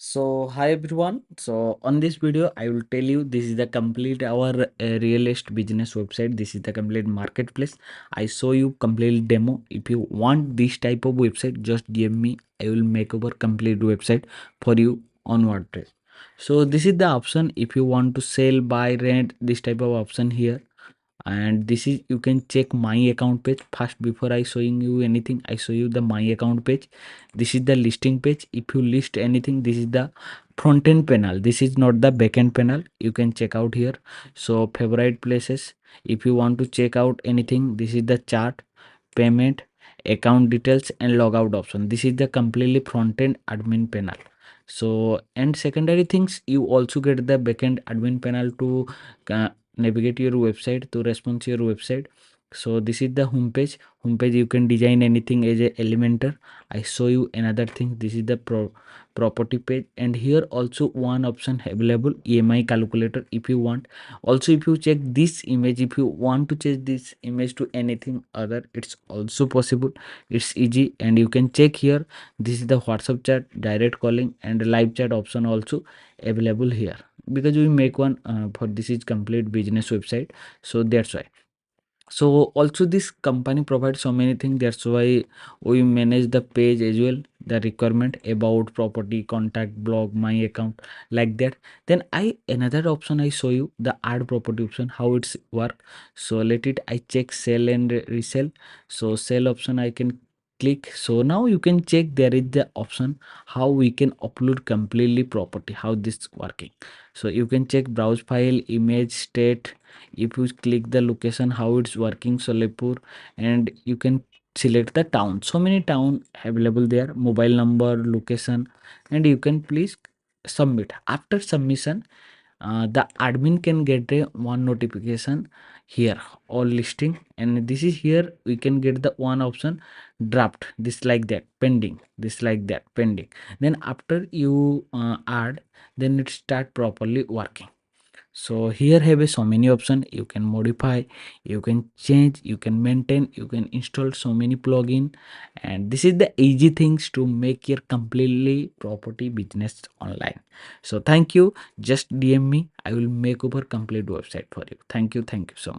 So hi everyone. So on this video, I will tell you this is the complete our real estate business website. This is the complete marketplace. I show you complete demo. If you want this type of website, just DM me. I will make over complete website for you on WordPress. So this is the option. If you want to sell, buy, rent, this type of option here, and this is you can check my account page first. Before I showing you anything, I show you the my account page. This is the listing page. If you list anything, this is the front end panel. This is not the back end panel. You can check out here. So favorite places, if you want to check out anything, this is the chart, payment, account details, and logout option. This is the completely front end admin panel. So and secondary things, you also get the backend admin panel to uh, navigate your website, to respond to your website. So this is the homepage. You can design anything as a elementor. I show you another thing. This is the property page, and here also one option available, EMI calculator, if you want. Also, if you check this image, if you want to change this image to anything other, it's also possible. It's easy, and you can check here. This is the WhatsApp chat, direct calling, and live chat option also available here, because we make one for this is complete business website. So that's why. So also this company provides so many things. That's why we manage the page as well, the requirement about property, contact, blog, my account, like that. Then I another option I show you, the add property option, how it's work. So let it I check sell and resell. So sell option I can click. So now you can check there is the option how we can upload completely property, how this working. So you can check browse file, image, state. If you click the location, how it's working, Solepur, and you can select the town. So many town available there, mobile number, location, and you can please submit. After submission, the admin can get a one notification here, all listing, and this is here we can get the one option, draft, this like that, pending, this like that, pending. Then after you add, then it start properly working. So here have a so many options. You can modify, you can change, you can maintain, you can install so many plugin, and this is the easy things to make your completely property business online. So thank you. Just DM me. I will make over complete website for you. Thank you so much.